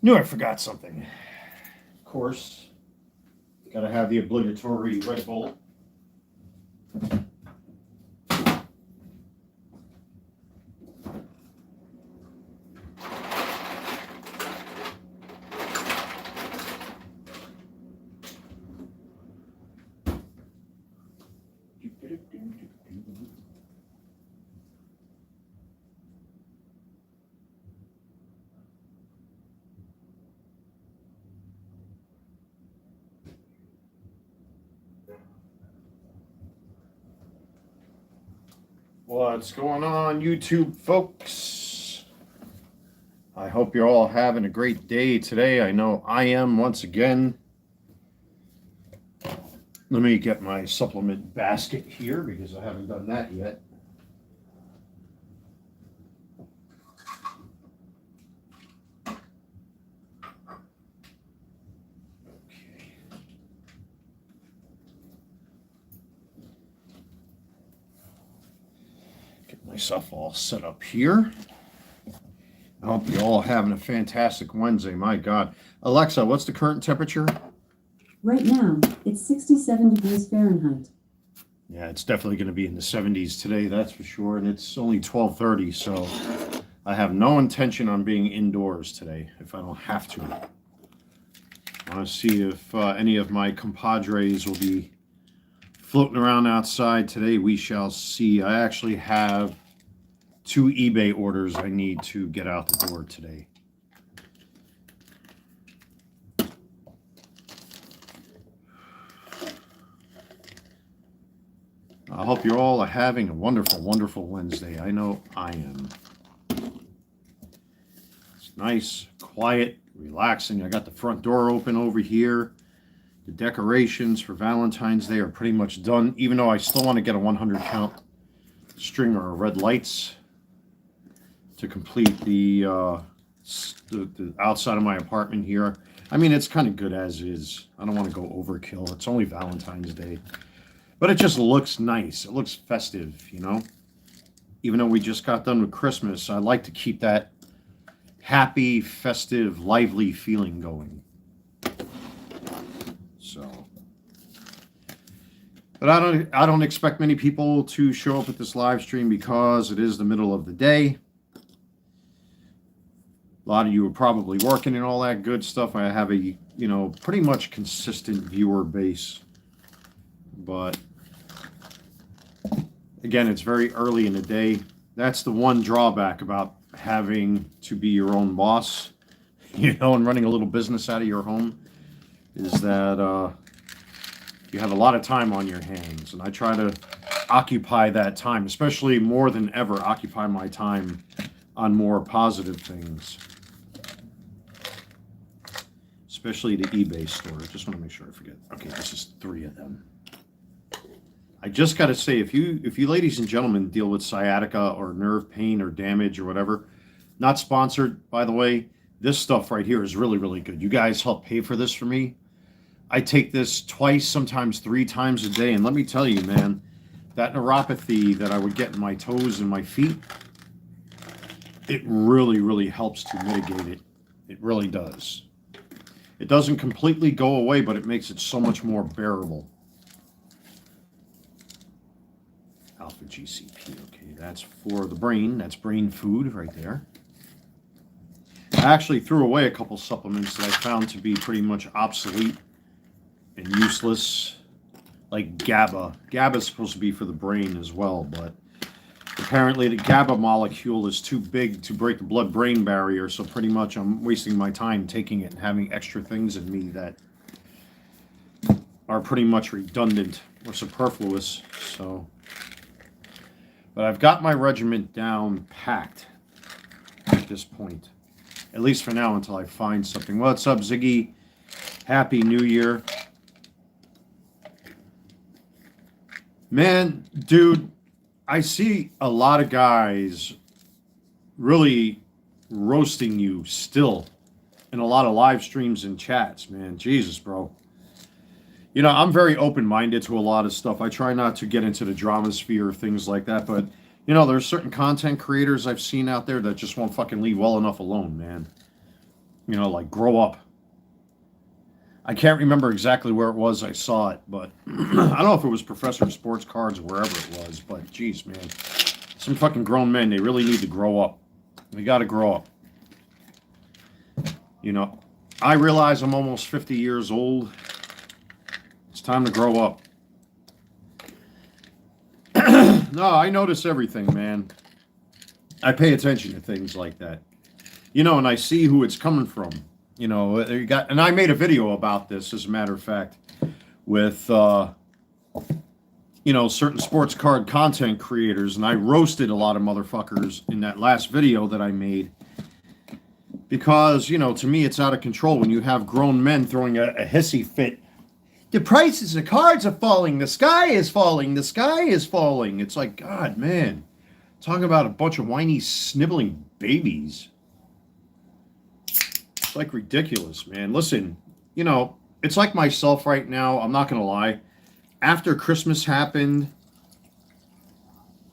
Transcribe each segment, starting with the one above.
Knew I forgot something. Of course, gotta have the obligatory Red Bull. What's going on, YouTube folks? I hope you're all having a great day today. I know I am once again. Let me get my supplement basket here because I haven't done that yet. Okay. Get myself all set up here. I hope you're all having a fantastic Wednesday. My God. Alexa, what's the current temperature? Right now, it's 67 degrees Fahrenheit. Yeah, it's definitely going to be in the 70s today, that's for sure. And it's only 12:30, so I have no intention on being indoors today if I don't have to. I want to see if any of my compadres will be floating around outside today. We shall see. I actually have 2 eBay orders I need to get out the door today. I hope you all are having a wonderful, wonderful Wednesday. I know I am. It's nice, quiet, relaxing. I got the front door open over here. The decorations for Valentine's Day are pretty much done, even though I still want to get a 100 count stringer of red lights to complete the outside of my apartment here. I mean, it's kind of good as is. I don't want to go overkill. It's only Valentine's Day. But it just looks nice. It looks festive, you know? Even though we just got done with Christmas, I like to keep that happy, festive, lively feeling going. So, but I don't expect many people to show up at this live stream because it is the middle of the day. A lot of you are probably working and all that good stuff. I have a, pretty much consistent viewer base. But again, it's very early in the day. That's the one drawback about having to be your own boss, and running a little business out of your home, is that you have a lot of time on your hands. And I try to occupy that time, especially more than ever, occupy my time on more positive things. Especially the eBay store. Just want to make sure I forget. Okay, this is 3 of them. I just got to say, if you ladies and gentlemen deal with sciatica or nerve pain or damage or whatever, not sponsored, by the way, this stuff right here is really, really good. You guys help pay for this for me. I take this twice, sometimes 3 times a day. And let me tell you, man, that neuropathy that I would get in my toes and my feet, it really, really helps to mitigate it. It really does. It doesn't completely go away, but it makes it so much more bearable. Alpha GCP, okay, that's for the brain. That's brain food right there. I actually threw away a couple supplements that I found to be pretty much obsolete and useless, like GABA. GABA is supposed to be for the brain as well, but apparently the GABA molecule is too big to break the blood-brain barrier, so pretty much I'm wasting my time taking it and having extra things in me that are pretty much redundant or superfluous, so... But I've got my regiment down packed at this point. At least for now, until I find something. What's up, Ziggy? Happy New Year. Man, dude, I see a lot of guys really roasting you still in a lot of live streams and chats, man. Jesus, bro. I'm very open-minded to a lot of stuff. I try not to get into the drama sphere, things like that. But, there's certain content creators I've seen out there that just won't fucking leave well enough alone, man. You know, like grow up. I can't remember exactly where it was I saw it, but I don't know if it was Professor of Sports Cards or wherever it was, but geez, man. Some fucking grown men, they really need to grow up. We got to grow up. You know, I realize I'm almost 50 years old. It's time to grow up. No, I notice everything, man. I pay attention to things like that. You know, and I see who it's coming from. You know, and I made a video about this, as a matter of fact, with, you know, certain sports card content creators, and I roasted a lot of motherfuckers in that last video that I made. Because, you know, to me, it's out of control when you have grown men throwing a hissy fit. The prices of cards are falling. The sky is falling. The sky is falling. It's like, God, man. Talking about a bunch of whiny, sniveling babies. It's like ridiculous, man. Listen, you know, it's like myself right now. I'm not going to lie. After Christmas happened,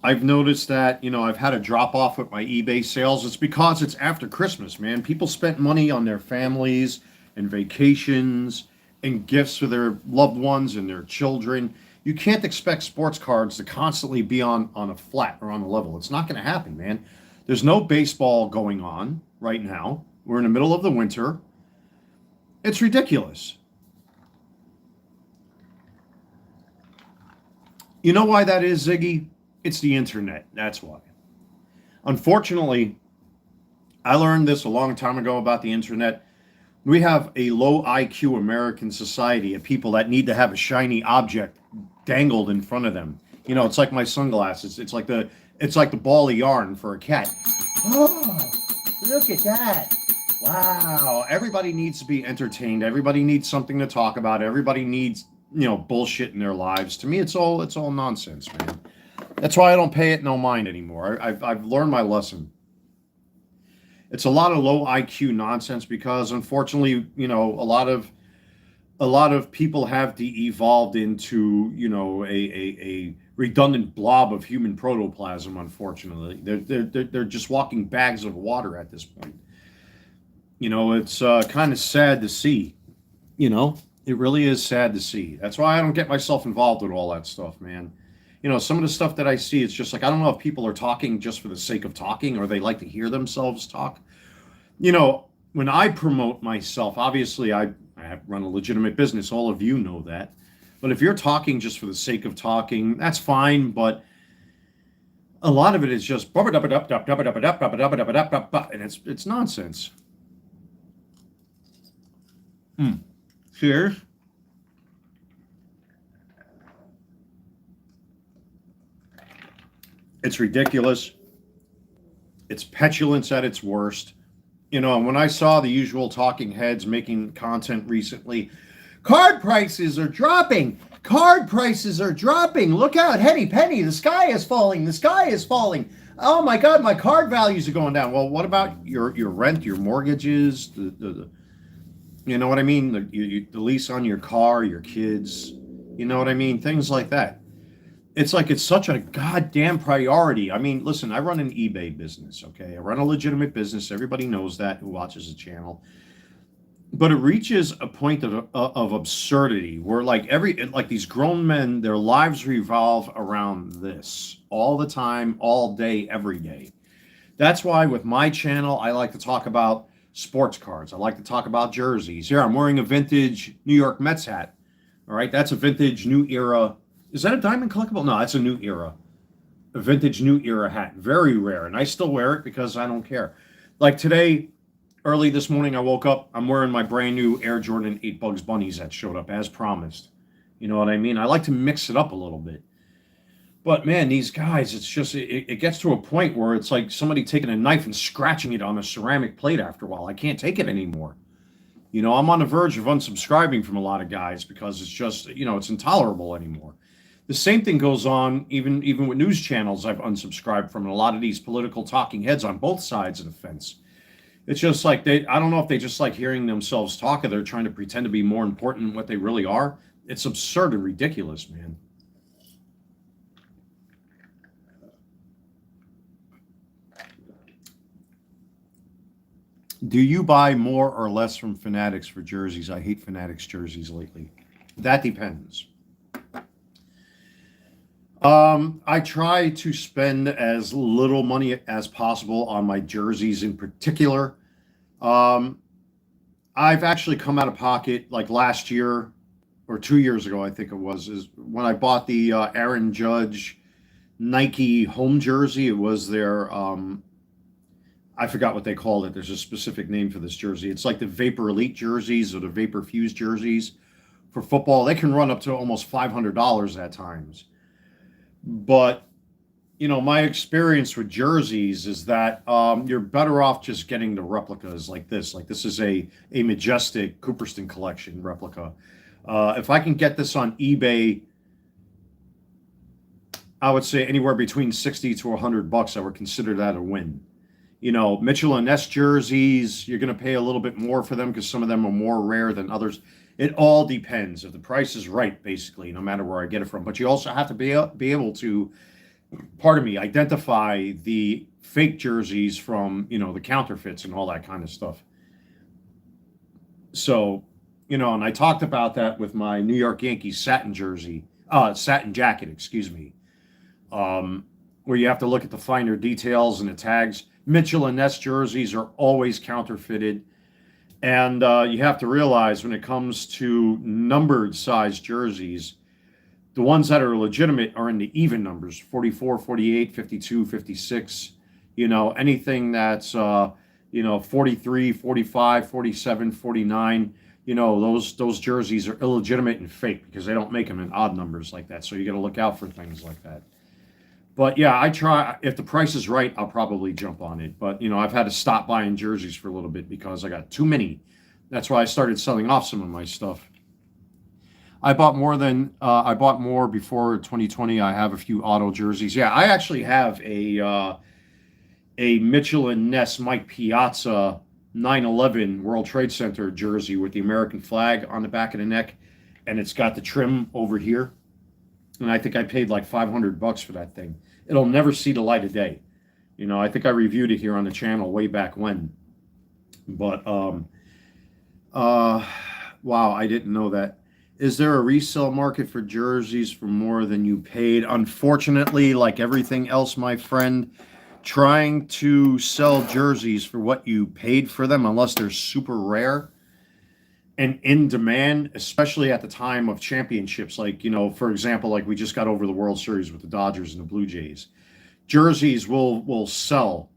I've noticed that, you know, I've had a drop off with my eBay sales. It's because it's after Christmas, man. People spent money on their families and vacations and gifts for their loved ones and their children. You can't expect sports cards to constantly be on a flat or on a level. It's not going to happen, man. There's no baseball going on right now. We're in the middle of the winter. It's ridiculous. You know why that is, Ziggy? It's the internet. That's why. Unfortunately, I learned this a long time ago about the internet. We have a low IQ American society of people that need to have a shiny object dangled in front of them. You know, it's like my sunglasses. It's like the ball of yarn for a cat. Oh, look at that. Wow. Everybody needs to be entertained. Everybody needs something to talk about. Everybody needs, you know, bullshit in their lives. To me, it's all nonsense, man. That's why I don't pay it no mind anymore. I've learned my lesson. It's a lot of low IQ nonsense because, unfortunately, you know, a lot of people have de-evolved into, you know, a redundant blob of human protoplasm. Unfortunately, they're just walking bags of water at this point. You know, it's kind of sad to see. You know, it really is sad to see. That's why I don't get myself involved with all that stuff, man. You know, some of the stuff that I see, it's just like, I don't know if people are talking just for the sake of talking or they like to hear themselves talk. You know, when I promote myself, obviously I run a legitimate business. All of you know that. But if you're talking just for the sake of talking, that's fine. But a lot of it is just, and it's nonsense. Cheers. It's ridiculous. It's petulance at its worst. You know, and when I saw the usual talking heads making content recently, card prices are dropping. Card prices are dropping. Look out, Henny Penny, the sky is falling. The sky is falling. Oh my God, my card values are going down. Well, what about your rent, your mortgages, the you know what I mean? The lease on your car, your kids, you know what I mean? Things like that. It's like it's such a goddamn priority. I mean, listen, I run an eBay business, okay? I run a legitimate business. Everybody knows that who watches the channel. But it reaches a point of absurdity where like these grown men, their lives revolve around this all the time, all day, every day. That's why with my channel, I like to talk about sports cards. I like to talk about jerseys. Here, I'm wearing a vintage New York Mets hat. All right, that's a vintage New Era. Is that a diamond collectible? No, that's a New Era. A vintage New Era hat. Very rare. And I still wear it because I don't care. Like today, early this morning, I woke up. I'm wearing my brand new Air Jordan 8 Bugs Bunnies that showed up as promised. You know what I mean? I like to mix it up a little bit. But man, these guys, it's just, it gets to a point where it's like somebody taking a knife and scratching it on a ceramic plate after a while. I can't take it anymore. You know, I'm on the verge of unsubscribing from a lot of guys because it's just, you know, it's intolerable anymore. The same thing goes on even with news channels I've unsubscribed from, and a lot of these political talking heads on both sides of the fence. It's just like I don't know if they just like hearing themselves talk or they're trying to pretend to be more important than what they really are. It's absurd and ridiculous, man. Do you buy more or less from Fanatics for jerseys? I hate Fanatics jerseys lately. That depends. I try to spend as little money as possible on my jerseys in particular. Um, I've actually come out of pocket like last year or 2 years ago, I think it was, is when I bought the Aaron Judge Nike home jersey. It was their, I forgot what they called it. There's a specific name for this jersey. It's like the Vapor Elite jerseys or the Vapor Fuse jerseys for football. They can run up to almost $500 at times. But my experience with jerseys is that you're better off just getting the replicas like this. Like this is a Majestic Cooperston collection replica. If I can get this on eBay, I would say anywhere between 60 to $100. I would consider that a win. Mitchell and Ness jerseys, you're going to pay a little bit more for them because some of them are more rare than others. It all depends if the price is right, basically, no matter where I get it from. But you also have to be able to, pardon me, identify the fake jerseys from, the counterfeits and all that kind of stuff. So, and I talked about that with my New York Yankees satin jacket, excuse me, where you have to look at the finer details and the tags. Mitchell and Ness jerseys are always counterfeited. And you have to realize when it comes to numbered size jerseys, the ones that are legitimate are in the even numbers, 44, 48, 52, 56. Anything that's, 43, 45, 47, 49, those jerseys are illegitimate and fake because they don't make them in odd numbers like that. So you got to look out for things like that. But yeah, I try. If the price is right, I'll probably jump on it. But I've had to stop buying jerseys for a little bit because I got too many. That's why I started selling off some of my stuff. I bought more before 2020. I have a few auto jerseys. Yeah, I actually have a Mitchell and Ness Mike Piazza 9/11 World Trade Center jersey with the American flag on the back of the neck, and it's got the trim over here. And I think I paid like $500 for that thing. It'll never see the light of day. I think I reviewed it here on the channel way back when. But wow, I didn't know that. Is there a resale market for jerseys for more than you paid? Unfortunately, like everything else, my friend, trying to sell jerseys for what you paid for them, unless they're super rare and in demand, especially at the time of championships, like, for example, like we just got over the World Series with the Dodgers and the Blue Jays. Jerseys will sell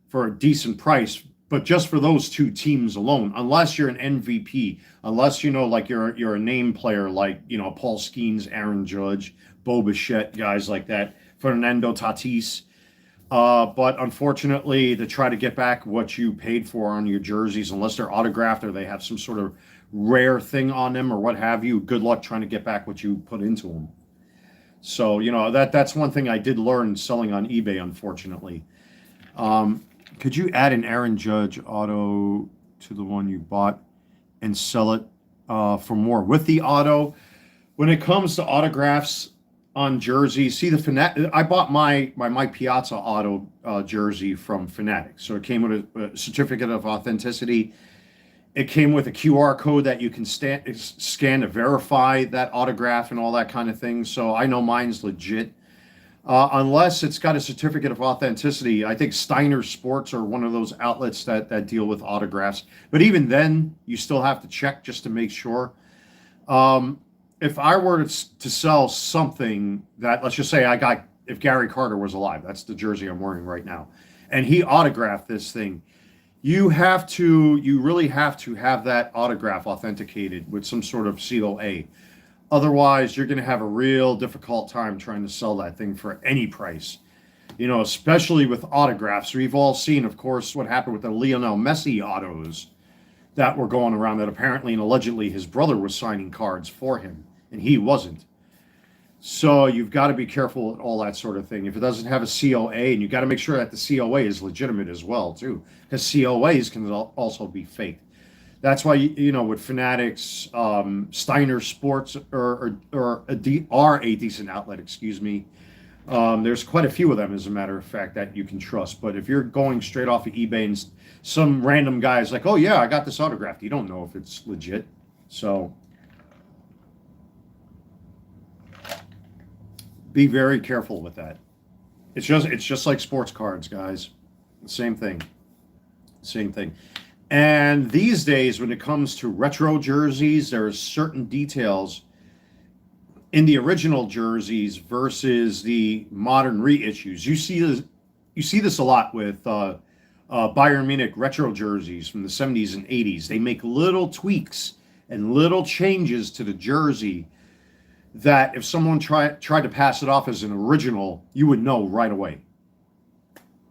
for a decent price, but just for those two teams alone, unless you're an MVP, unless like you're a name player like Paul Skeens, Aaron Judge, Bo Bichette, guys like that, Fernando Tatis. But unfortunately, to try to get back what you paid for on your jerseys, unless they're autographed or they have some sort of rare thing on them or what have you, good luck trying to get back what you put into them. So, that's one thing I did learn selling on eBay, unfortunately. Could you add an Aaron Judge auto to the one you bought and sell it for more? With the auto, when it comes to autographs on jerseys, see I bought my Mike Piazza auto jersey from Fanatics. So it came with a certificate of authenticity. It came with a QR code that you can scan to verify that autograph and all that kind of thing. So I know mine's legit. Unless it's got a certificate of authenticity. I think Steiner Sports are one of those outlets that deal with autographs. But even then, you still have to check just to make sure. If I were to sell something that, let's just say if Gary Carter was alive, that's the jersey I'm wearing right now, and he autographed this thing, you really have to have that autograph authenticated with some sort of COA. Otherwise, you're going to have a real difficult time trying to sell that thing for any price. Especially with autographs. We've all seen, of course, what happened with the Lionel Messi autos that were going around that apparently and allegedly his brother was signing cards for him, and he wasn't. So you've got to be careful with all that sort of thing. If it doesn't have a COA, and you've got to make sure that the COA is legitimate as well, too, because COAs can also be faked. That's why, with Fanatics, Steiner Sports are a decent outlet, excuse me. There's quite a few of them, as a matter of fact, that you can trust. But if you're going straight off of eBay and some random guy's like, oh yeah, I got this autographed. You don't know if it's legit. So be very careful with that. It's just like sports cards, guys. Same thing. Same thing. And these days, when it comes to retro jerseys, there are certain details in the original jerseys versus the modern reissues. You see this a lot with Bayern Munich retro jerseys from the 70s and 80s. They make little tweaks and little changes to the jersey that if someone tried to pass it off as an original, you would know right away.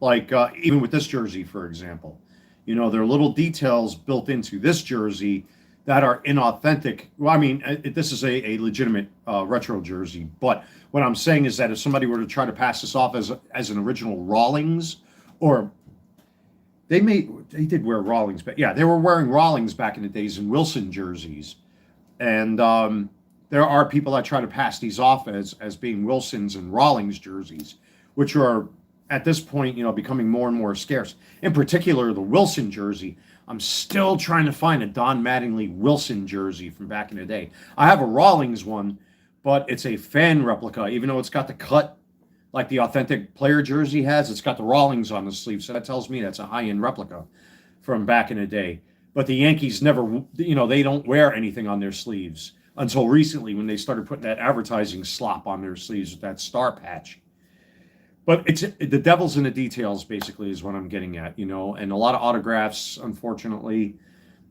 Like even with this jersey, for example, you know, there are little details built into this jersey that are inauthentic. Well, I mean, this is a legitimate retro jersey, but what I'm saying is that if somebody were to try to pass this off as an original Rawlings, or they did wear Rawlings, but yeah, they were wearing Rawlings back in the days in Wilson jerseys, and there are people that try to pass these off as being Wilsons and Rawlings jerseys, which are at this point, you know, becoming more and more scarce. In particular, the Wilson jersey. I'm still trying to find a Don Mattingly Wilson jersey from back in the day. I have a Rawlings one, but it's a fan replica. Even though it's got the cut like the authentic player jersey has, it's got the Rawlings on the sleeve. So that tells me that's a high-end replica from back in the day. But the Yankees never, you know, they don't wear anything on their sleeves until recently when they started putting that advertising slop on their sleeves with that star patch. But it's the devil's in the details, basically, is what I'm getting at, you know. And a lot of autographs, unfortunately,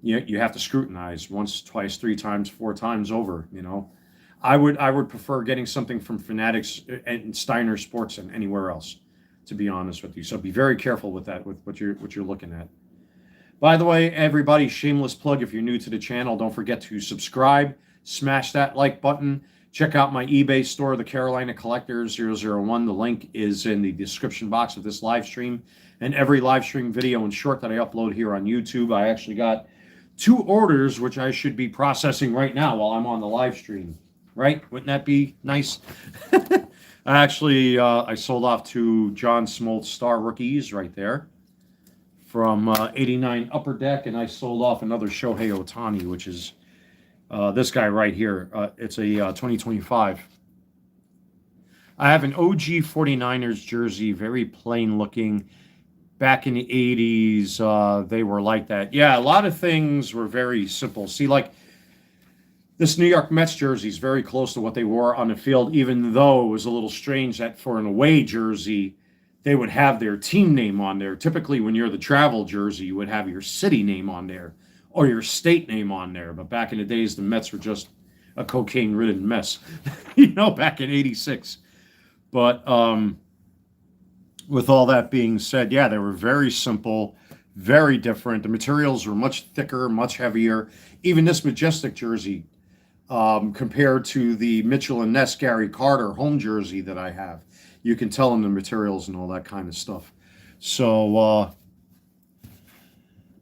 you have to scrutinize once, twice, 3 times, 4 times over, you know. I would prefer getting something from Fanatics and Steiner Sports than anywhere else, to be honest with you. So be very careful with that, with what you're looking at. By the way, everybody, shameless plug, if you're new to the channel, don't forget to subscribe, smash that like button. Check out my eBay store, the Carolina Collector 001. The link is in the description box of this live stream and every live stream video and short that I upload here on YouTube. I actually got 2 orders, which I should be processing right now while I'm on the live stream. Right? Wouldn't that be nice? Actually, I sold off 2 John Smoltz Star rookies right there from 89 Upper Deck, and I sold off another Shohei Ohtani, which is this guy right here. It's a 2025. I have an OG 49ers jersey, very plain looking. Back in the 80s, they were like that. Yeah, a lot of things were very simple. See, like this New York Mets jersey is very close to what they wore on the field, even though it was a little strange that for an away jersey, they would have their team name on there. Typically, when you're the travel jersey, you would have your city name on there or your state name on there. But back in the days, the Mets were just a cocaine-ridden mess, you know, back in '86. But with all that being said, yeah, they were very simple, very different. The materials were much thicker, much heavier. Even this Majestic jersey, compared to the Mitchell and Ness Gary Carter home jersey that I have, you can tell in the materials and all that kind of stuff. So,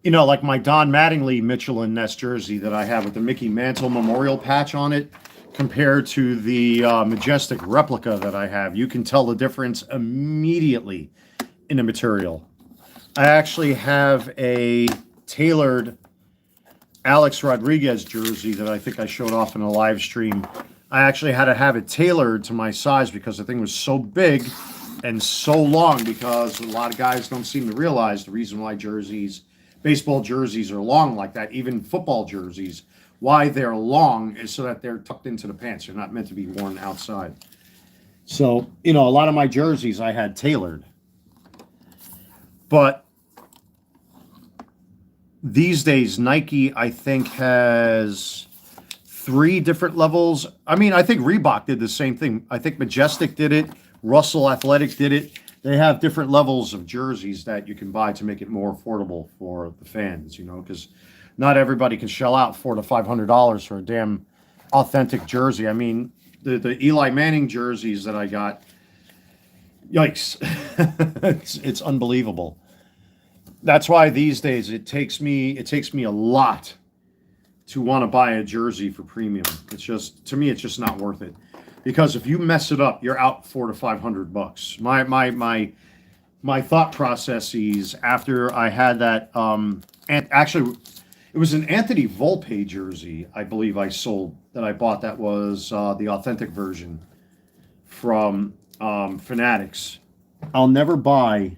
you know, like my Don Mattingly Mitchell and Ness jersey that I have with the Mickey Mantle memorial patch on it, compared to the Majestic replica that I have, you can tell the difference immediately in the material. I actually have a tailored Alex Rodriguez jersey that I think I showed off in a live stream. I actually had to have it tailored to my size because the thing was so big and so long, because a lot of guys don't seem to realize the reason why baseball jerseys are long like that, even football jerseys, why they're long is so that they're tucked into the pants. They're not meant to be worn outside. So, you know, a lot of my jerseys I had tailored. But these days, Nike, I think, has 3 different levels. I mean, I think Reebok did the same thing. I think Majestic did it. Russell Athletic did it. They have different levels of jerseys that you can buy to make it more affordable for the fans, you know, because not everybody can shell out $400 to $500 for a damn authentic jersey. I mean, the Eli Manning jerseys that I got, yikes, it's unbelievable. That's why these days it takes me a lot to want to buy a jersey for premium. It's just, to me, it's just not worth it. Because if you mess it up, you're out $400 to $500. My my thought processes after I had that. And actually, it was an Anthony Volpe jersey, I believe I sold that I bought. That was the authentic version from Fanatics. I'll never buy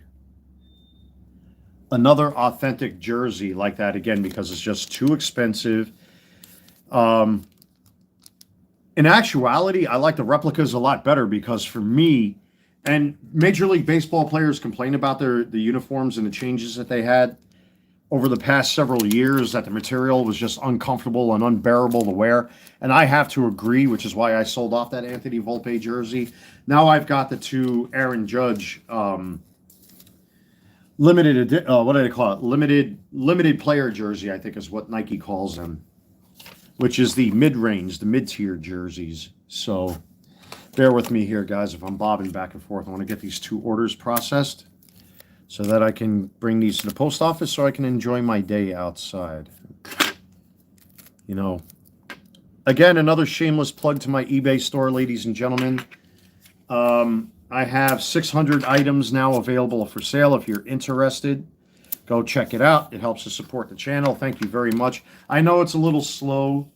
another authentic jersey like that again because it's just too expensive. In actuality, I like the replicas a lot better because for me, and Major League Baseball players complain about the uniforms and the changes that they had over the past several years, that the material was just uncomfortable and unbearable to wear. And I have to agree, which is why I sold off that Anthony Volpe jersey. Now I've got the two Aaron Judge limited what do they call it? Limited player jersey, I think is what Nike calls them, which is the mid-range, the mid-tier jerseys. So bear with me here, guys, if I'm bobbing back and forth. I want to get these two orders processed so that I can bring these to the post office so I can enjoy my day outside. You know, again, another shameless plug to my eBay store, ladies and gentlemen. I have 600 items now available for sale. If you're interested, go check it out. It helps to support the channel. Thank you very much. I know it's a little slow.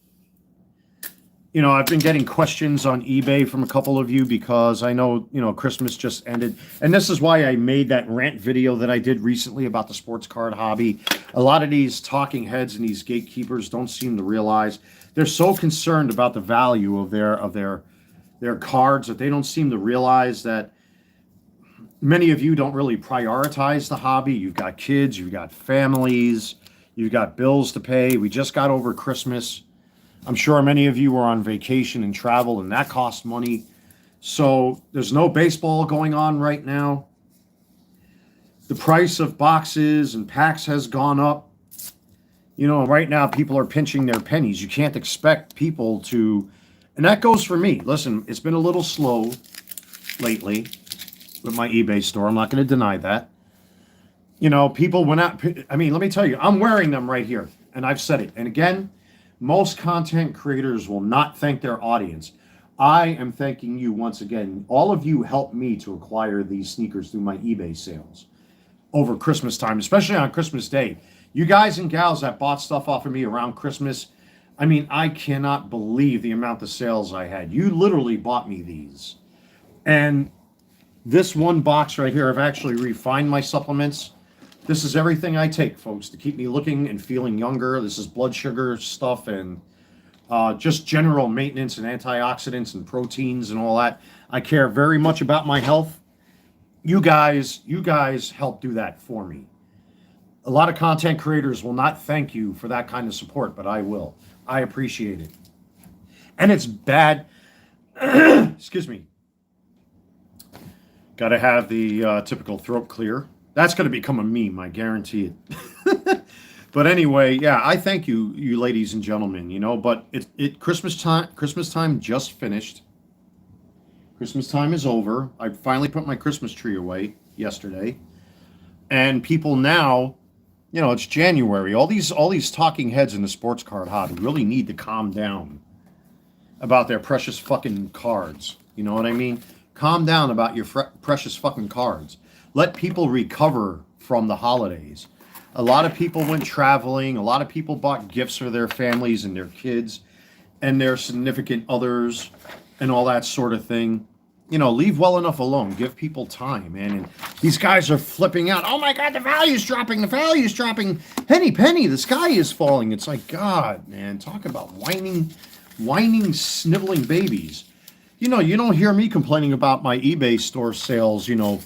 You know, I've been getting questions on eBay from a couple of you because I know, you know, Christmas just ended. And this is why I made that rant video that I did recently about the sports card hobby. A lot of these talking heads and these gatekeepers don't seem to realize they're so concerned about the value of their cards that they don't seem to realize that many of you don't really prioritize the hobby. You've got kids, you've got families, you've got bills to pay. We just got over Christmas. I'm sure many of you were on vacation and travel, and that costs money. So there's no baseball going on right now. The price of boxes and packs has gone up. You know, right now people are pinching their pennies. You can't expect people to, and that goes for me. Listen, it's been a little slow lately with my eBay store. I'm not going to deny that. You know, people went out. I mean, let me tell you, I'm wearing them right here, and I've said it. And again, most content creators will not thank their audience. I am thanking you once again. All of you helped me to acquire these sneakers through my eBay sales over Christmas time, especially on Christmas Day. You guys and gals that bought stuff off of me around Christmas, I mean, I cannot believe the amount of sales I had. You literally bought me these. And this one box right here, I've actually refined my supplements. This is everything I take, folks, to keep me looking and feeling younger. This is blood sugar stuff and just general maintenance and antioxidants and proteins and all that. I care very much about my health. You guys help do that for me. A lot of content creators will not thank you for that kind of support, but I will. I appreciate it. And it's bad. Excuse me. Got to have the typical throat clear. That's going to become a meme, I guarantee it. But anyway, yeah, I thank you, you ladies and gentlemen. You know, but Christmas time just finished. Christmas time is over. I finally put my Christmas tree away yesterday, and people now, you know, it's January. All these talking heads in the sports card hobby really need to calm down about their precious fucking cards. You know what I mean? Calm down about your precious fucking cards. Let people recover from the holidays. A lot of people went traveling. A lot of people bought gifts for their families and their kids and their significant others and all that sort of thing. You know, leave well enough alone. Give people time, man. And these guys are flipping out. Oh my God, the value's dropping. The value's dropping. Penny, the sky is falling. It's like, God, man, talk about whining, sniveling babies. You know, you don't hear me complaining about my eBay store sales, you know,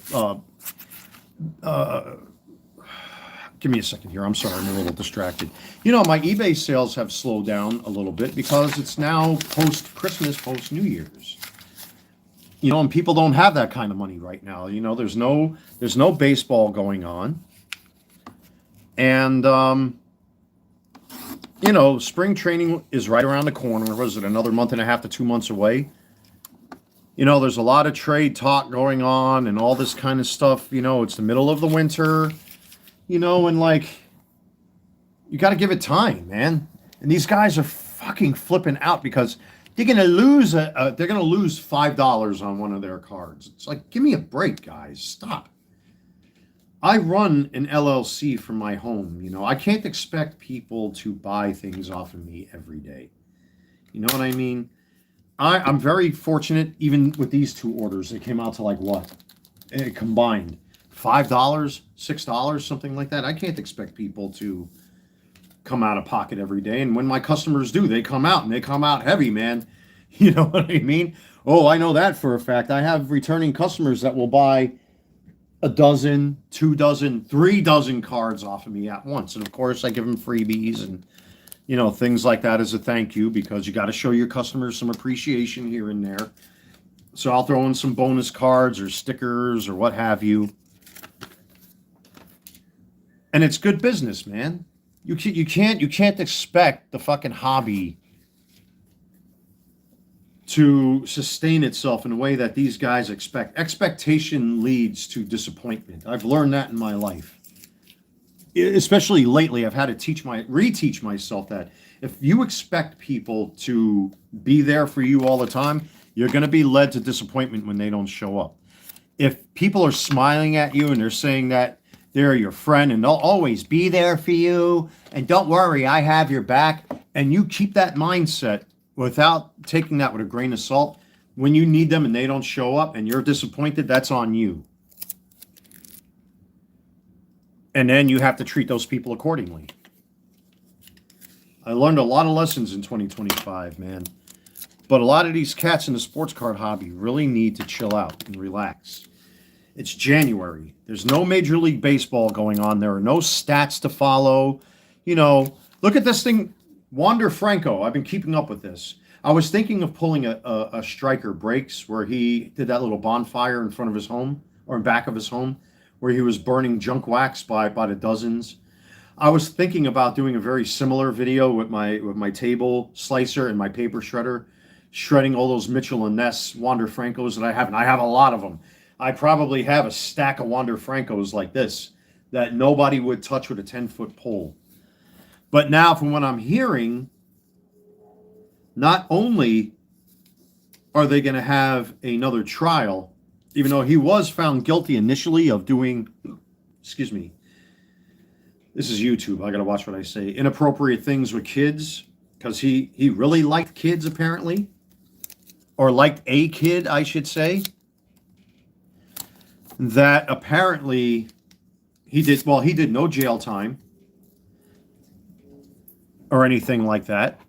give me a second here. I'm sorry, I'm a little distracted. You know, my eBay sales have slowed down a little bit because it's now post-Christmas, post-New Year's. You know, and people don't have that kind of money right now. You know, there's no baseball going on. And, you know, spring training is right around the corner. Was it another month and a half to 2 months away? You know, there's a lot of trade talk going on and all this kind of stuff. You know, it's the middle of the winter, you know, and like, you got to give it time, man. And these guys are fucking flipping out because they're going to lose $5 on one of their cards. It's like, give me a break, guys. Stop. I run an LLC from my home. You know, I can't expect people to buy things off of me every day. You know what I mean? I'm very fortunate, even with these two orders. They came out to like what? Combined $5, $6, something like that. I can't expect people to come out of pocket every day. And when my customers do, they come out and they come out heavy, man. You know what I mean? Oh, I know that for a fact. I have returning customers that will buy a dozen, 2 dozen, 3 dozen cards off of me at once. And of course, I give them freebies and, you know, things like that as a thank you, because you got to show your customers some appreciation here and there. So I'll throw in some bonus cards or stickers or what have you. And it's good business, man. You can't expect the fucking hobby to sustain itself in a way that these guys expect. Expectation leads to disappointment. I've learned that in my life. Especially lately, I've had to reteach myself that if you expect people to be there for you all the time, you're going to be led to disappointment when they don't show up. If people are smiling at you and they're saying that they're your friend and they'll always be there for you, and don't worry, I have your back, and you keep that mindset without taking that with a grain of salt, when you need them and they don't show up and you're disappointed, that's on you. And then you have to treat those people accordingly. I learned a lot of lessons in 2025, man. But a lot of these cats in the sports card hobby really need to chill out and relax. It's January. There's no Major League Baseball going on. There are no stats to follow. You know, look at this thing. Wander Franco. I've been keeping up with this. I was thinking of pulling a Striker Breaks where he did that little bonfire in front of his home, or in back of his home, where he was burning junk wax by the dozens. I was thinking about doing a very similar video with my table slicer and my paper shredder, shredding all those Mitchell and Ness Wander Francos that I have, and I have a lot of them. I probably have a stack of Wander Francos like this that nobody would touch with a 10-foot pole. But now, from what I'm hearing, not only are they going to have another trial, even though he was found guilty initially of doing, excuse me, this is YouTube, I got to watch what I say, inappropriate things with kids, because he really liked kids, apparently, or liked a kid, I should say, that apparently he did no jail time or anything like that.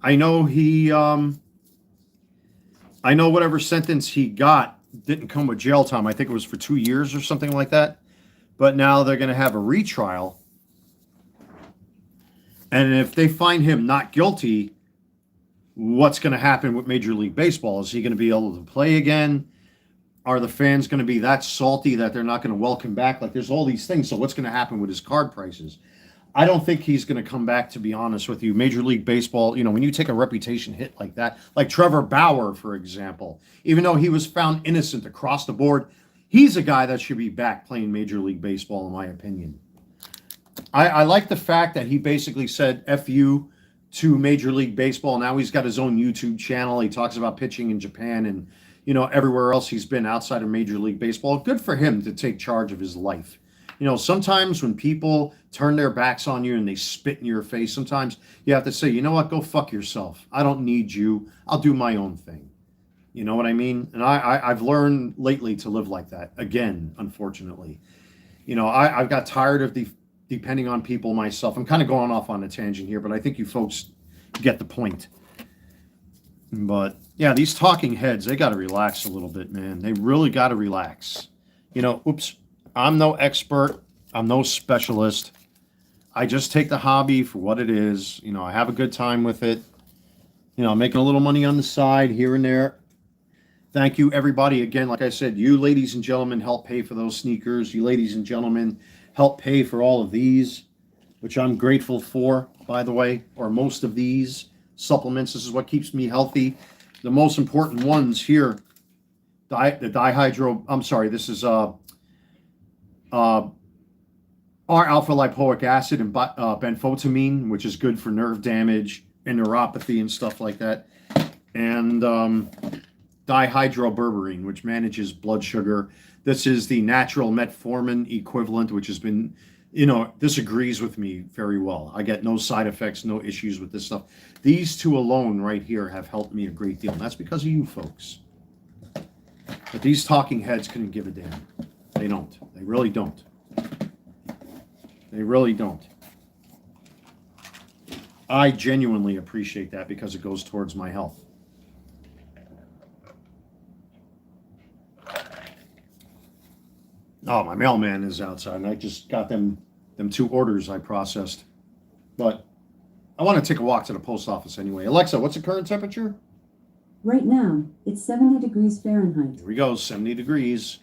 I know I know whatever sentence he got didn't come with jail time. I think it was for 2 years or something like that. But now they're going to have a retrial. And if they find him not guilty, what's going to happen with Major League Baseball? Is he going to be able to play again? Are the fans going to be that salty that they're not going to welcome back? Like, there's all these things. So what's going to happen with his card prices? I don't think he's going to come back, to be honest with you. Major League Baseball, you know, when you take a reputation hit like that, like Trevor Bauer, for example, even though he was found innocent across the board, he's a guy that should be back playing Major League Baseball, in my opinion. I like the fact that he basically said F you to Major League Baseball. Now he's got his own YouTube channel. He talks about pitching in Japan and, you know, everywhere else he's been outside of Major League Baseball. Good for him to take charge of his life. You know, sometimes when people turn their backs on you and they spit in your face, sometimes you have to say, you know what, go fuck yourself. I don't need you. I'll do my own thing. You know what I mean? And I've learned lately to live like that. Again, unfortunately. You know, I've got tired of depending on people myself. I'm kind of going off on a tangent here, but I think you folks get the point. But, yeah, these talking heads, they got to relax a little bit, man. They really got to relax. You know, oops. I'm no expert. I'm no specialist. I just take the hobby for what it is. You know, I have a good time with it. You know, I'm making a little money on the side here and there. Thank you, everybody. Again, like I said, you ladies and gentlemen help pay for those sneakers. You ladies and gentlemen help pay for all of these, which I'm grateful for, by the way, or most of these supplements. This is what keeps me healthy. The most important ones here, this is R-alpha-lipoic acid and benfotiamine, which is good for nerve damage and neuropathy and stuff like that. And dihydroberberine, which manages blood sugar. This is the natural metformin equivalent, which has been, this agrees with me very well. I get no side effects, no issues with this stuff. These two alone right here have helped me a great deal, and that's because of you folks. But these talking heads couldn't give a damn. They don't. They really don't. They really don't. I genuinely appreciate that because it goes towards my health. Oh, my mailman is outside, and I just got them 2 orders I processed. But I want to take a walk to the post office anyway. Alexa, what's the current temperature? Right now, it's 70 degrees Fahrenheit. Here we go, 70 degrees.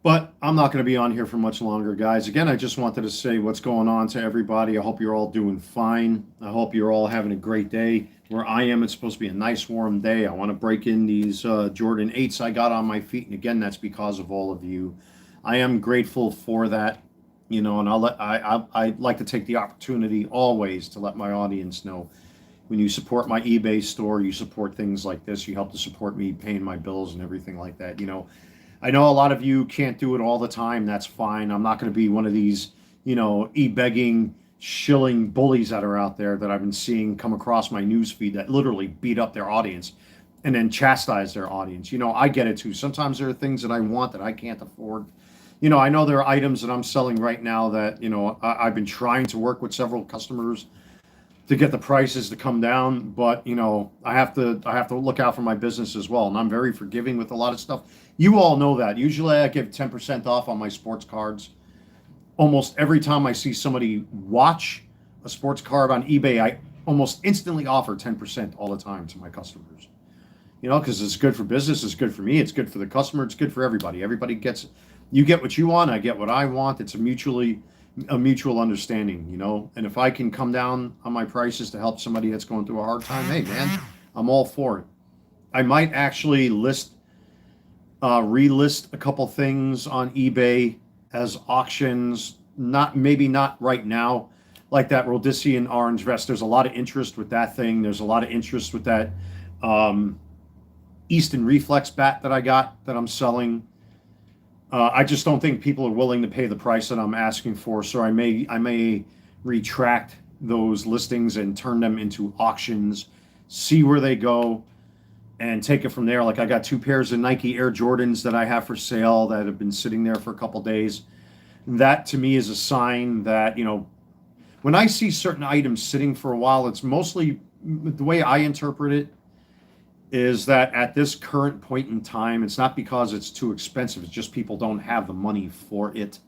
But I'm not going to be on here for much longer, guys. Again, I just wanted to say what's going on to everybody. I hope you're all doing fine. I hope you're all having a great day. Where I am, it's supposed to be a nice warm day. I want to break in these Jordan 8s I got on my feet. And again, that's because of all of you. I am grateful for that, and I'd like to take the opportunity always to let my audience know, when you support my eBay store, you support things like this, you help to support me paying my bills and everything like that. I know a lot of you can't do it all the time. That's fine. I'm not going to be one of these, e-begging, shilling bullies that are out there that I've been seeing come across my news feed that literally beat up their audience and then chastise their audience. I get it too. Sometimes there are things that I want that I can't afford. I know there are items that I'm selling right now that, I've been trying to work with several customers to get the prices to come down, but I have to look out for my business as well, and I'm very forgiving with a lot of stuff. You all know that. Usually I give 10% off on my sports cards. Almost every time I see somebody watch a sports card on eBay, I almost instantly offer 10% all the time to my customers. Because it's good for business, it's good for me, it's good for the customer, it's good for everybody. Everybody gets, you get what you want, I get what I want. It's a mutual understanding, and if I can come down on my prices to help somebody that's going through a hard time, hey man, I'm all for it. I might actually relist a couple things on eBay as auctions, maybe not right now, like that Rhodesian orange vest. There's a lot of interest with that thing. There's a lot of interest with that Easton Reflex bat that I got that I'm selling. I just don't think people are willing to pay the price that I'm asking for, so I may retract those listings and turn them into auctions, see where they go, and take it from there. Like I got 2 pairs of Nike Air Jordans that I have for sale that have been sitting there for a couple days. That to me is a sign that, when I see certain items sitting for a while, it's mostly, the way I interpret it, is that at this current point in time, it's not because it's too expensive, it's just people don't have the money for it.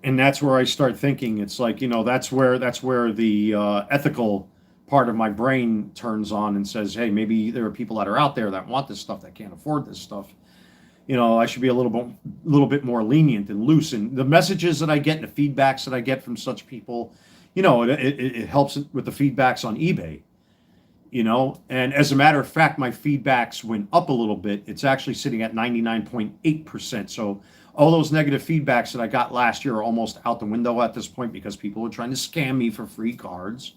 And that's where I start thinking, it's like, that's where the ethical part of my brain turns on and says, hey, maybe there are people that are out there that want this stuff that can't afford this stuff. I should be a little bit more lenient and loose. And the messages that I get and the feedbacks that I get from such people, it helps with the feedbacks on eBay. And as a matter of fact, my feedbacks went up a little bit. It's actually sitting at 99.8%. So all those negative feedbacks that I got last year are almost out the window at this point because people are trying to scam me for free cards.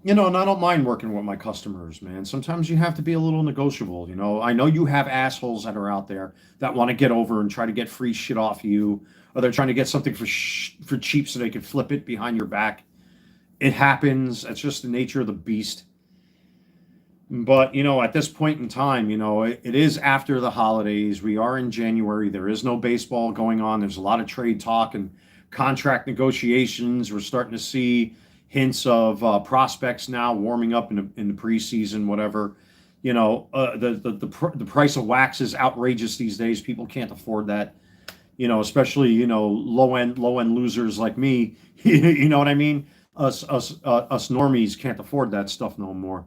And I don't mind working with my customers, man. Sometimes you have to be a little negotiable. I know you have assholes that are out there that want to get over and try to get free shit off you, or they're trying to get something for cheap so they can flip it behind your back. It happens. That's just the nature of the beast. But, at this point in time, it is after the holidays. We are in January. There is no baseball going on. There's a lot of trade talk and contract negotiations. We're starting to see hints of prospects now warming up in the preseason, whatever. The price of wax is outrageous these days. People can't afford that, especially, low end losers like me. You know what I mean? Us normies can't afford that stuff no more.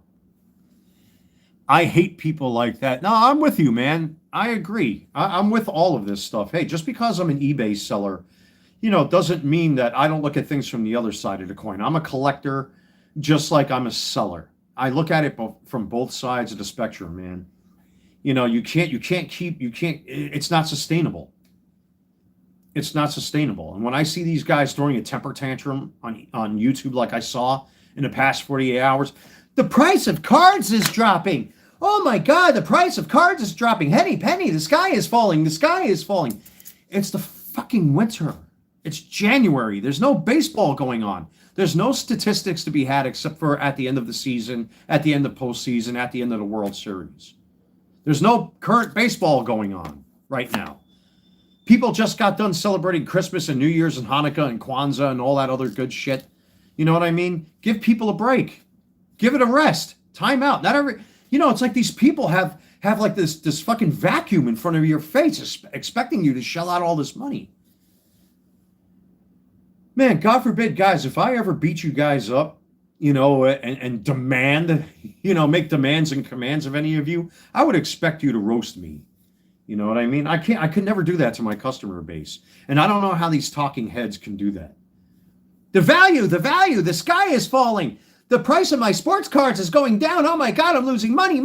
I hate people like that. No, I'm with you, man. I agree. I'm with all of this stuff. Hey, just because I'm an eBay seller, doesn't mean that I don't look at things from the other side of the coin. I'm a collector, just like I'm a seller. I look at it from both sides of the spectrum, man. It's not sustainable. It's not sustainable. And when I see these guys throwing a temper tantrum on YouTube like I saw in the past 48 hours, the price of cards is dropping. Oh my God, the price of cards is dropping. Henny penny, the sky is falling. The sky is falling. It's the fucking winter. It's January. There's no baseball going on. There's no statistics to be had except for at the end of the season, at the end of postseason, at the end of the World Series. There's no current baseball going on right now. People just got done celebrating Christmas and New Year's and Hanukkah and Kwanzaa and all that other good shit. You know what I mean? Give people a break. Give it a rest. Time out. Not every, it's like these people have like this fucking vacuum in front of your face expecting you to shell out all this money. Man, God forbid, guys, if I ever beat you guys up, and demand, make demands and commands of any of you, I would expect you to roast me. You know what I mean? I could never do that to my customer base. And I don't know how these talking heads can do that. The value, the sky is falling. The price of my sports cards is going down. Oh my God, I'm losing money.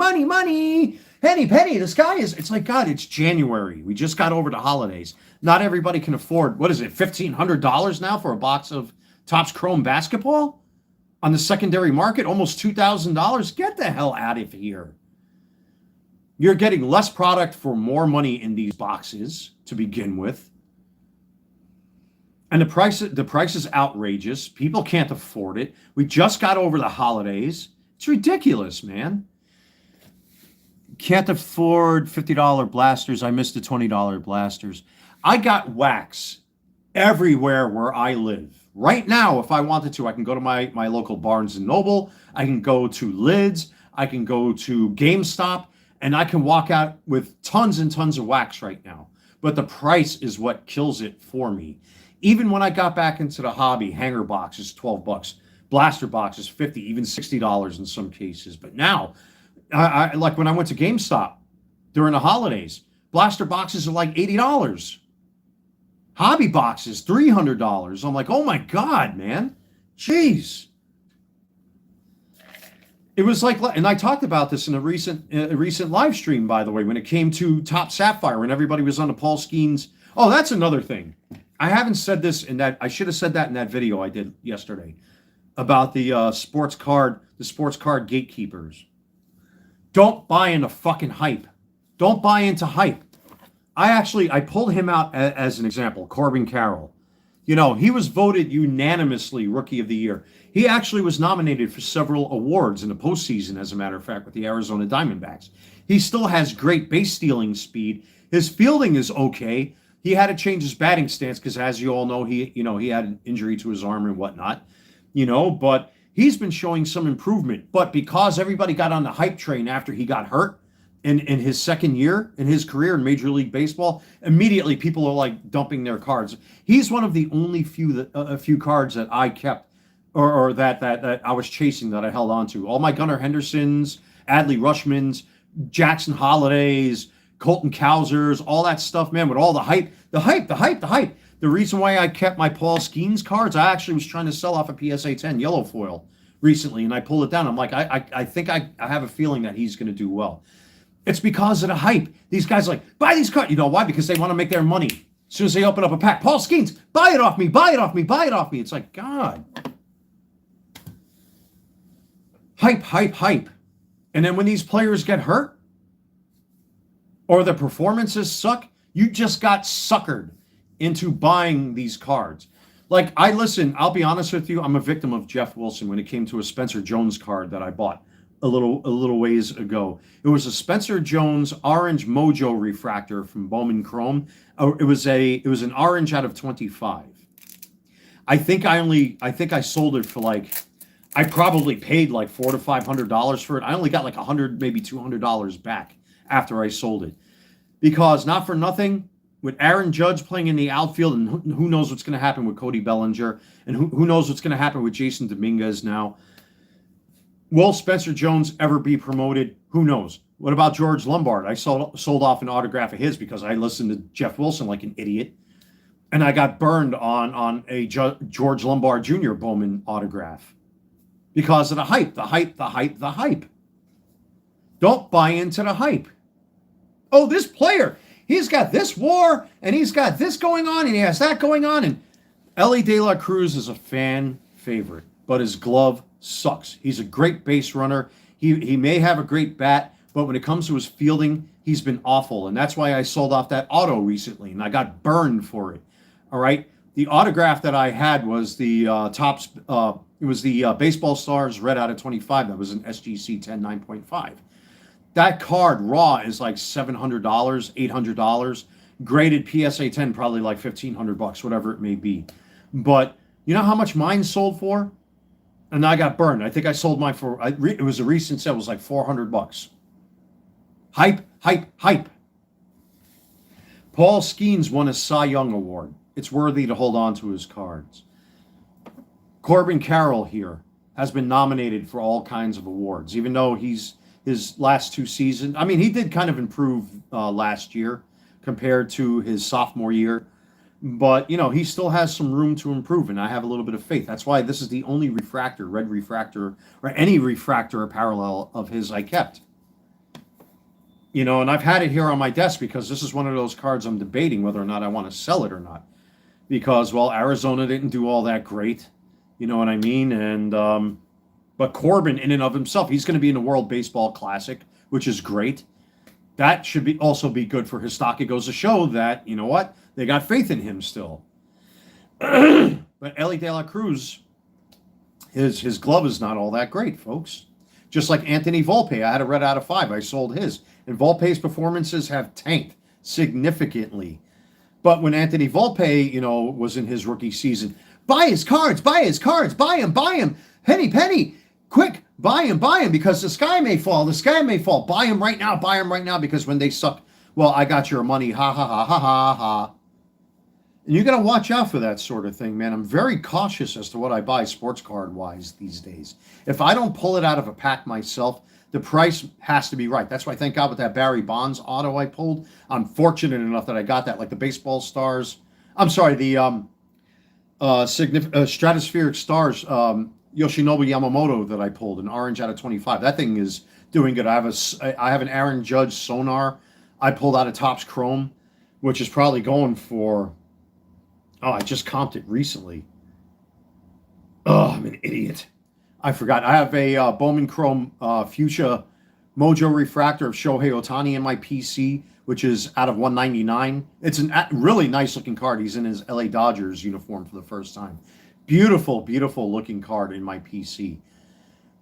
Penny, the sky is, it's like, God, it's January. We just got over the holidays. Not everybody can afford, what is it, $1,500 now for a box of Topps Chrome basketball? On the secondary market, almost $2,000. Get the hell out of here. You're getting less product for more money in these boxes to begin with. And the price is outrageous. People can't afford it. We just got over the holidays. It's ridiculous, man. Can't afford $50 blasters. I missed the $20 blasters. I got wax everywhere where I live. Right now, if I wanted to, I can go to my local Barnes & Noble. I can go to Lids. I can go to GameStop. And I can walk out with tons and tons of wax right now. But the price is what kills it for me. Even when I got back into the hobby, hanger boxes, $12. Blaster boxes, $50, even $60 in some cases. But now, I like when I went to GameStop during the holidays, blaster boxes are like $80. Hobby boxes, $300. I'm like, oh my God, man. Jeez. It was like, and I talked about this in a recent live stream, by the way, when it came to Top Sapphire, when everybody was on the Paul Skeens. Oh, that's another thing. I haven't said this in that. I should have said that in that video I did yesterday about the sports card gatekeepers. Don't buy into fucking hype. Don't buy into hype. I pulled him out as an example, Corbin Carroll. He was voted unanimously Rookie of the Year. He actually was nominated for several awards in the postseason, as a matter of fact, with the Arizona Diamondbacks. He still has great base stealing speed. His fielding is okay. He had to change his batting stance because, as you all know, he had an injury to his arm and whatnot. But he's been showing some improvement. But because everybody got on the hype train after he got hurt in his second year in his career in Major League Baseball, immediately people are like dumping their cards. He's one of the only few cards that I kept or that I was chasing that I held on to. All my Gunnar Hendersons, Adley Rushmans, Jackson Holidays, Colton Cowsers, all that stuff, man, with all the hype. The reason why I kept my Paul Skeens cards, I actually was trying to sell off a PSA 10 yellow foil recently, and I pulled it down. I'm like, I think I have a feeling that he's going to do well. It's because of the hype. These guys are like, buy these cards. You know why? Because they want to make their money. As soon as they open up a pack, Paul Skeens, buy it off me. It's like, God. Hype. And then when these players get hurt or the performances suck, you just got suckered into buying these cards. Like, I'll be honest with you, I'm a victim of Jeff Wilson when it came to a Spencer Jones card that I bought a little ways ago. It was a Spencer Jones Orange Mojo refractor from Bowman Chrome. It was an orange out of 25. I think I sold it for I probably paid like $400 to $500 for it. I only got like $100, maybe $200 back after I sold it. Because not for nothing, with Aaron Judge playing in the outfield, and who knows what's going to happen with Cody Bellinger, and who knows what's going to happen with Jason Dominguez now. Will Spencer Jones ever be promoted? Who knows? What about George Lombard? I sold off an autograph of his because I listened to Jeff Wilson like an idiot. And I got burned on a George Lombard Jr. Bowman autograph. Because of the hype. Don't buy into the hype. Oh, this player, he's got this war, and he's got this going on, and he has that going on. And Ellie De La Cruz is a fan favorite, but his glove sucks. He's a great base runner. He may have a great bat, But when it comes to his fielding, he's been awful. And that's why I sold off that auto recently, and I got burned for it. All right. The autograph that I had was the Topps, it was the Baseball Stars Red out of 25. That was an SGC 10 9.5. That card raw is like $700, $800. Graded PSA 10 probably like $1,500, whatever it may be. But you know how much mine sold for? And I got burned. I think I sold mine for, it was a recent sale, it was like $400. Hype, hype, hype. Paul Skeens won a Cy Young Award. It's worthy to hold on to his cards. Corbin Carroll here has been nominated for all kinds of awards, even though his last 2 seasons, I mean, he did kind of improve last year compared to his sophomore year. But, you know, he still has some room to improve, and I have a little bit of faith. That's why this is the only refractor, red refractor, or any refractor or parallel of his I kept. You know, and I've had it here on my desk because this is one of those cards I'm debating whether or not I want to sell it or not. Because, well, Arizona didn't do all that great. You know what I mean? And, but Corbin, in and of himself, he's going to be in the World Baseball Classic, which is great. That should also be good for his stock. It goes to show that, you know what? They got faith in him still. But Ellie De La Cruz, his glove is not all that great, folks. Just like Anthony Volpe, I had a red out of 5. I sold his. And Volpe's performances have tanked significantly. But when Anthony Volpe, you know, was in his rookie season, buy his cards, buy him. Penny, quick, buy him, because the sky may fall, Buy him right now, because when they suck, well, I got your money, ha, ha, ha, ha, ha, ha. And you got to watch out for that sort of thing, man. I'm very cautious as to what I buy sports card-wise these days. If I don't pull it out of a pack myself, the price has to be right. That's why, thank God, with that Barry Bonds auto I pulled, I'm fortunate enough that I got that, like the Baseball Stars. I'm sorry, the Stratospheric Stars Yoshinobu Yamamoto that I pulled, an orange out of 25. That thing is doing good. I have an Aaron Judge Sonar I pulled out of Topps Chrome, which is probably going for, I just comped it recently. Oh, I'm an idiot. I forgot. I have a Bowman Chrome Fuchsia Mojo Refractor of Shohei Ohtani in my PC, which is out of 199. It's a really nice looking card. He's in his LA Dodgers uniform for the first time. Beautiful, beautiful looking card in my PC.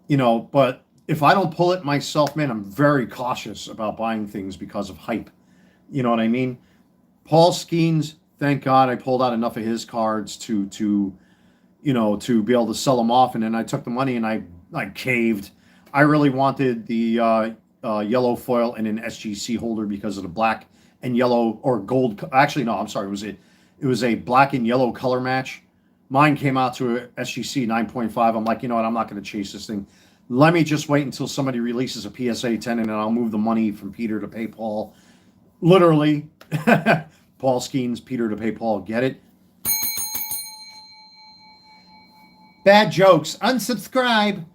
You know, but if I don't pull it myself, man, I'm very cautious about buying things because of hype. You know what I mean? Paul Skeens, thank God I pulled out enough of his cards to be able to sell them off. And then I took the money and I caved. I really wanted the yellow foil in an SGC holder because of the black and yellow or gold. Actually, no, I'm sorry. It was a black and yellow color match. Mine came out to a SGC 9.5. I'm like, you know what? I'm not going to chase this thing. Let me just wait until somebody releases a PSA 10 and then I'll move the money from Peter to pay Paul. Literally, Paul Skeens, Peter to pay Paul. Get it? Bad jokes. Unsubscribe.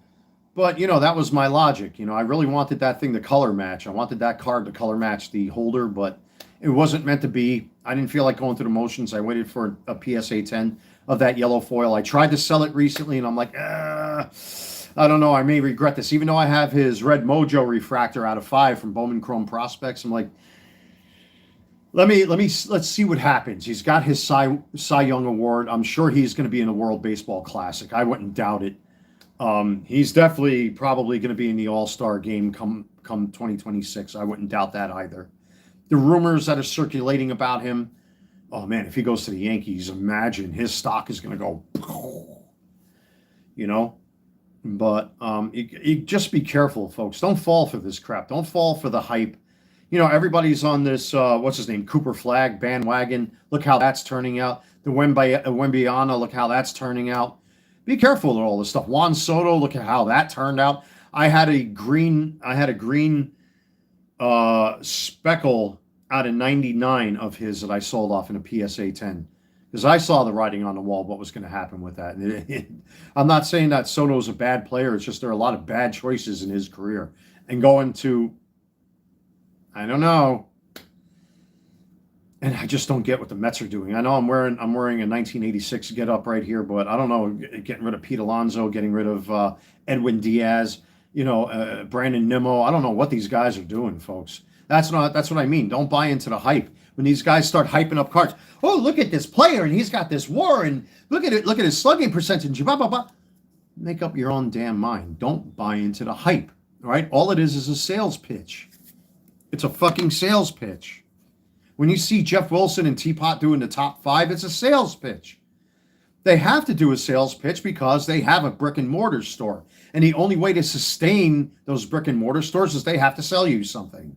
But, you know, that was my logic. You know, I really wanted that thing to color match. I wanted that card to color match the holder, but it wasn't meant to be. I didn't feel like going through the motions. I waited for a PSA 10 of that yellow foil. I tried to sell it recently, and I'm like, I don't know. I may regret this. Even though I have his red Mojo Refractor out of 5 from Bowman Chrome Prospects, I'm like, let's see what happens. He's got his Cy Young Award. I'm sure he's going to be in the World Baseball Classic. I wouldn't doubt it. He's definitely probably going to be in the All-Star game come 2026. I wouldn't doubt that either. The rumors that are circulating about him, oh man, if he goes to the Yankees, imagine his stock is going to go, you know. But you just be careful, folks. Don't fall for this crap. Don't fall for the hype. You know, everybody's on this, what's his name, Cooper Flag bandwagon. Look how that's turning out. The Wembiana, look how that's turning out. Be careful with all this stuff. Juan Soto, look at how that turned out. I had a green speckle out of 99 of his that I sold off in a PSA 10. Because I saw the writing on the wall, what was going to happen with that. I'm not saying that Soto's a bad player. It's just there are a lot of bad choices in his career. And going to, I don't know. And I just don't get what the Mets are doing. I know I'm wearing a 1986 get up right here, but I don't know, getting rid of Pete Alonso, getting rid of Edwin Diaz, Brandon Nimmo. I don't know what these guys are doing, folks. That's what I mean. Don't buy into the hype. When these guys start hyping up cards, oh, look at this player and he's got this war and look at his slugging percentage, blah blah blah. Make up your own damn mind. Don't buy into the hype. All right? All it is a sales pitch. It's a fucking sales pitch. When you see Jeff Wilson and Teapot doing the top 5, it's a sales pitch. They have to do a sales pitch because they have a brick and mortar store. And the only way to sustain those brick and mortar stores is they have to sell you something.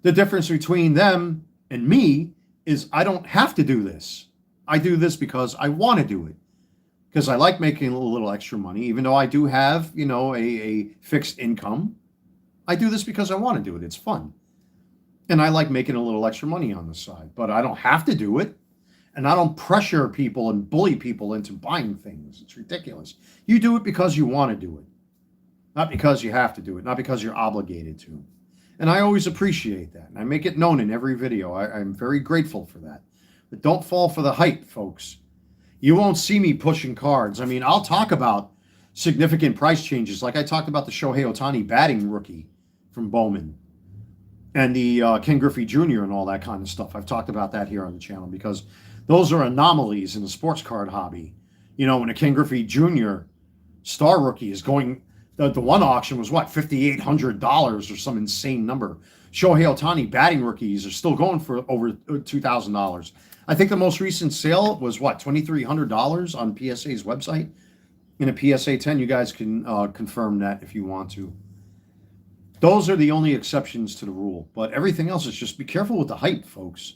The difference between them and me is I don't have to do this. I do this because I want to do it. Because I like making a little extra money, even though I do have, a fixed income. I do this because I want to do it. It's fun. And I like making a little extra money on the side. But I don't have to do it. And I don't pressure people and bully people into buying things. It's ridiculous. You do it because you want to do it. Not because you have to do it. Not because you're obligated to. And I always appreciate that. And I make it known in every video. I'm very grateful for that. But don't fall for the hype, folks. You won't see me pushing cards. I mean, I'll talk about significant price changes. Like I talked about the Shohei Ohtani batting rookie from Bowman. And the Ken Griffey Jr. and all that kind of stuff. I've talked about that here on the channel because those are anomalies in the sports card hobby. When a Ken Griffey Jr. star rookie is going, the one auction was what, $5,800 or some insane number. Shohei Ohtani batting rookies are still going for over $2,000. I think the most recent sale was what, $2,300 on PSA's website. In a PSA 10, you guys can confirm that if you want to. Those are the only exceptions to the rule. But everything else is just be careful with the hype, folks.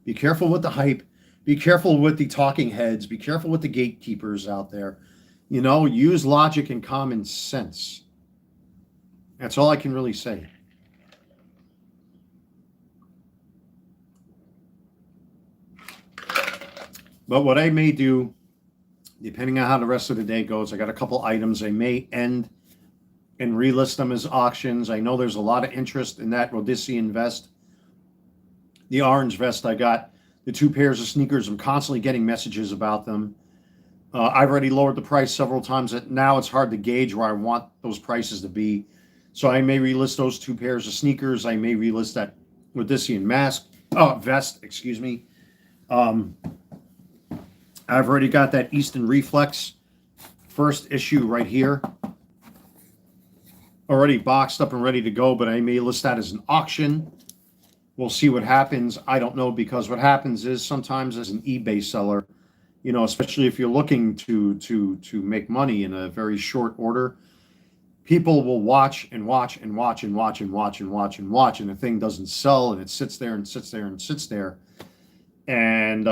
Be careful with the hype. Be careful with the talking heads. Be careful with the gatekeepers out there. Use logic and common sense. That's all I can really say. But what I may do, depending on how the rest of the day goes, I got a couple items. I may end and relist them as auctions. I know there's a lot of interest in that Rhodesian vest. The orange vest, I got the 2 pairs of sneakers. I'm constantly getting messages about them. I've already lowered the price several times. Now it's hard to gauge where I want those prices to be. So I may relist those 2 pairs of sneakers. I may relist that Rhodesian vest, excuse me. I've already got that Easton Reflex first issue right here. Already boxed up and ready to go, but I may list that as an auction. We'll see what happens. I don't know, because what happens is sometimes as an eBay seller, especially if you're looking to make money in a very short order, people will watch and watch and watch and watch and watch and watch and watch, and the thing doesn't sell, and it sits there and sits there and sits there. And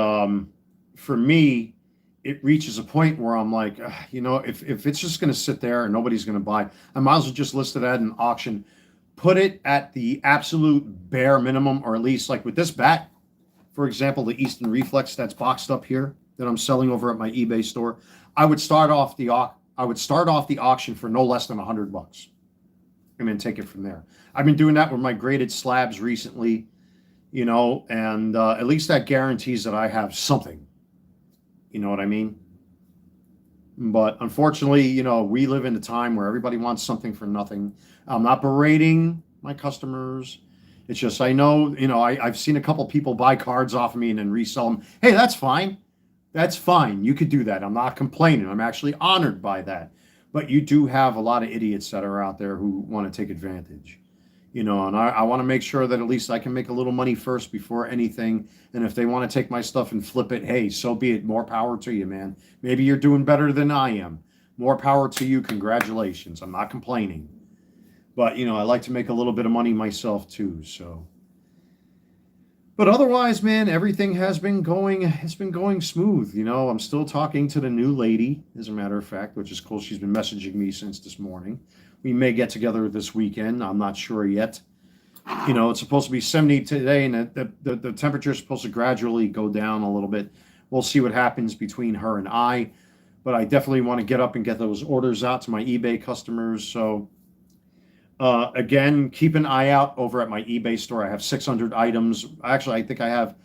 for me, it reaches a point where I'm like, if it's just going to sit there and nobody's going to buy, I might as well just list it at an auction, put it at the absolute bare minimum, or at least like with this bat, for example, the Easton Reflex that's boxed up here that I'm selling over at my eBay store. I would start off the auction for no less than $100, and then take it from there. I've been doing that with my graded slabs recently, and at least that guarantees that I have something. You know what I mean? But unfortunately, we live in a time where everybody wants something for nothing. I'm not berating my customers. It's just, I know, I've seen a couple people buy cards off of me and then resell them. Hey, that's fine. That's fine. You could do that. I'm not complaining. I'm actually honored by that. But you do have a lot of idiots that are out there who want to take advantage. And I want to make sure that at least I can make a little money first before anything. And if they want to take my stuff and flip it, hey, so be it. More power to you, man. Maybe you're doing better than I am. More power to you. Congratulations. I'm not complaining. But, I like to make a little bit of money myself too. So, but otherwise, man, everything has been going, it's been going smooth. I'm still talking to the new lady, as a matter of fact, which is cool. She's been messaging me since this morning. We may get together this weekend. I'm not sure yet. It's supposed to be 70 today, and the temperature is supposed to gradually go down a little bit. We'll see what happens between her and I. But I definitely want to get up and get those orders out to my eBay customers. So, again, keep an eye out over at my eBay store. I have 600 items. Actually, I think I have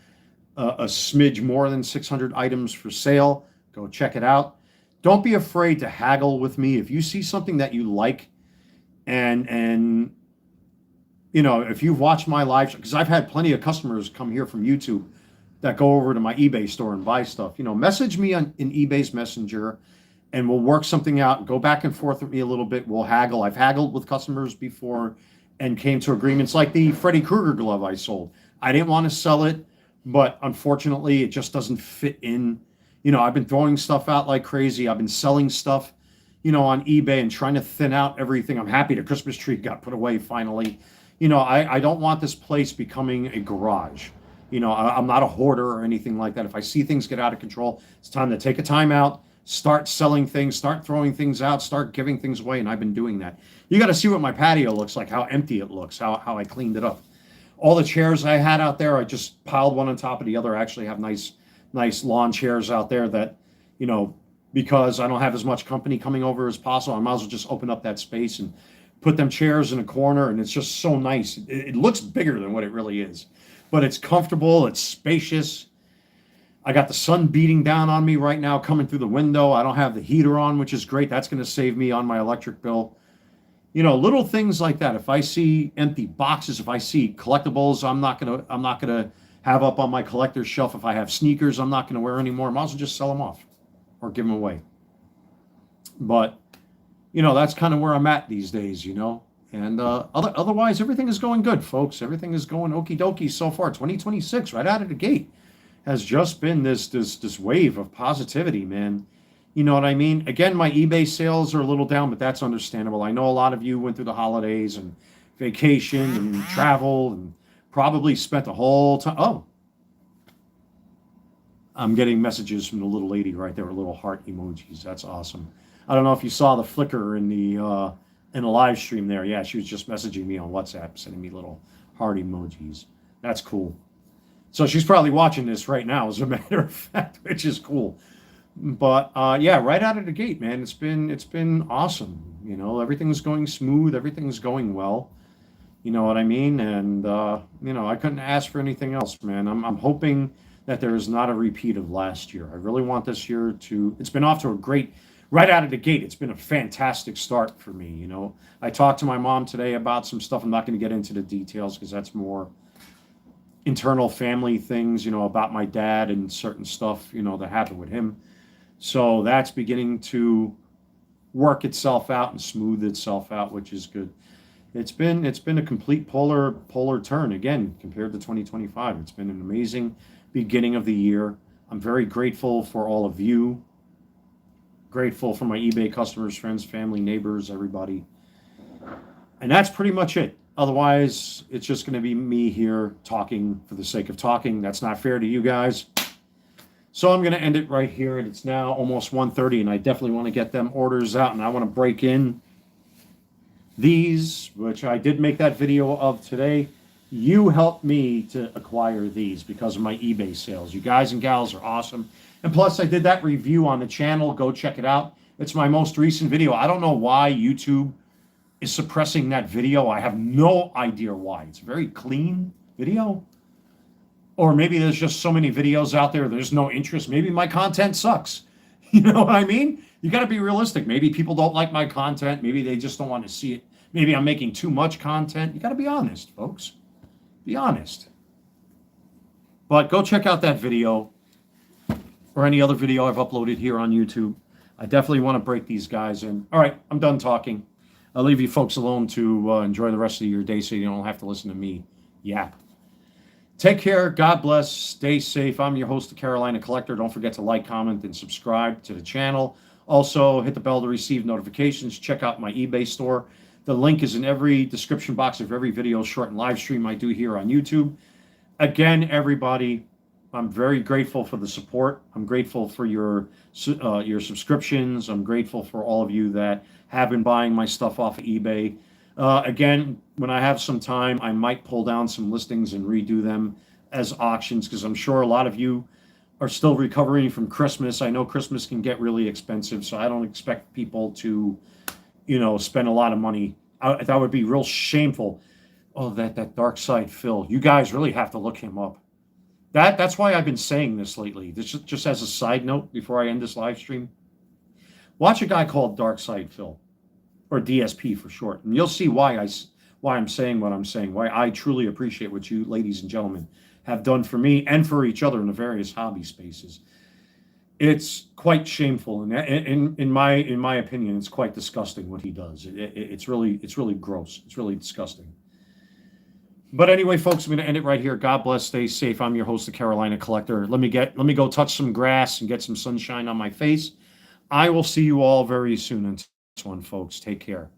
a smidge more than 600 items for sale. Go check it out. don't be afraid to haggle with me. If you see something that you like, and you know, if you've watched my live, because I've had plenty of customers come here from YouTube that go over to my eBay store and buy stuff. You know, message me in eBay's Messenger, and we'll work something out. Go back and forth with me a little bit. We'll haggle. I've haggled with customers before and came to agreements, like the Freddy Krueger glove I sold. I didn't want to sell it, but unfortunately, it just doesn't fit in. You know, I've been throwing stuff out like crazy. I've been selling stuff, you know, on eBay and trying to thin out everything. I'm happy the Christmas tree got put away finally. You know, I don't want this place becoming a garage. You know, I'm not a hoarder or anything like that. If I see things get out of control, it's time to take a time out, start selling things, start throwing things out, start giving things away. And I've been doing that. You got to see what my patio looks like, how empty it looks, how I cleaned it up. All the chairs I had out there, I just piled one on top of the other. I actually have nice lawn chairs out there that, you know, because I don't have as much company coming over as possible, I might as well just open up that space and put them chairs in a corner, and it's just so nice. It looks bigger than what it really is, but it's comfortable, it's spacious. I got the sun beating down on me right now coming through the window. I don't have the heater on, which is great. That's going to save me on my electric bill. You know, little things like that. If I see empty boxes, if I see collectibles, I'm not gonna have up on my collector's shelf. If I have sneakers I'm not gonna wear anymore, I might as well just sell them off or give them away. But you know, that's kind of where I'm at these days, you know. And otherwise, everything is going good, folks. Everything is going okie dokie so far. 2026, right out of the gate, has just been this wave of positivity, man. You know what I mean? Again, my eBay sales are a little down, but that's understandable. I know a lot of you went through the holidays and vacation and travel and probably spent the whole time. Oh, I'm getting messages from the little lady right there with little heart emojis. That's awesome. I don't know if you saw the flicker in the live stream there. Yeah, she was just messaging me on WhatsApp, sending me little heart emojis. That's cool. So she's probably watching this right now, as a matter of fact, which is cool. But yeah, right out of the gate, man, it's been awesome. You know, everything's going smooth, everything's going well. You know what I mean? And you know, I couldn't ask for anything else, man. I'm hoping that there is not a repeat of last year. I really want this year to. It's been off to a great, right out of the gate. It's been a fantastic start for me. You know, I talked to my mom today about some stuff. I'm not going to get into the details because that's more internal family things. You know, about my dad and certain stuff. You know, that happened with him. So that's beginning to work itself out and smooth itself out, which is good. It's been a complete polar turn again compared to 2025. It's been an amazing beginning of the year. I'm very grateful for all of you. Grateful for my eBay customers, friends, family, neighbors, everybody. And that's pretty much it. Otherwise, it's just going to be me here talking for the sake of talking. That's not fair to you guys. So I'm going to end it right here, and it's now almost 1:30, and I definitely want to get them orders out, and I want to break in these, which I did make that video of today. You helped me to acquire these because of my eBay sales. You guys and gals are awesome. And plus, I did that review on the channel. Go check it out. It's my most recent video. I don't know why YouTube is suppressing that video. I have no idea why. It's a very clean video. Or maybe there's just so many videos out there, there's no interest. Maybe my content sucks. You know what I mean? You got to be realistic. Maybe people don't like my content. Maybe they just don't want to see it. Maybe I'm making too much content. You got to be honest, folks. Be honest. But go check out that video or any other video I've uploaded here on YouTube. I definitely want to break these guys in. All right, I'm done talking. I'll leave you folks alone to enjoy the rest of your day so you don't have to listen to me yap. Take care. God bless. Stay safe. I'm your host, the Carolina Collector. Don't forget to like, comment, and subscribe to the channel. Also, hit the bell to receive notifications. Check out my eBay store. The link is in every description box of every video, short and live stream I do here on YouTube. Again, everybody, I'm very grateful for the support. I'm grateful for your subscriptions. I'm grateful for all of you that have been buying my stuff off of eBay. Again, when I have some time, I might pull down some listings and redo them as auctions because I'm sure a lot of you are still recovering from Christmas. I know Christmas can get really expensive, so I don't expect people to, you know, spend a lot of money. That would be real shameful. Oh, that Dark Side Phil. You guys really have to look him up. That's why I've been saying this lately. This just as a side note before I end this live stream. Watch a guy called Dark Side Phil, or DSP for short, and you'll see why I'm saying what I'm saying, why I truly appreciate what you, ladies and gentlemen, have done for me and for each other in the various hobby spaces. It's quite shameful, and in my opinion, it's quite disgusting what he does. It's really gross. It's really disgusting. But anyway, folks, I'm going to end it right here. God bless. Stay safe. I'm your host, the Carolina Collector. Let me go touch some grass and get some sunshine on my face. I will see you all very soon in this one, folks. Take care.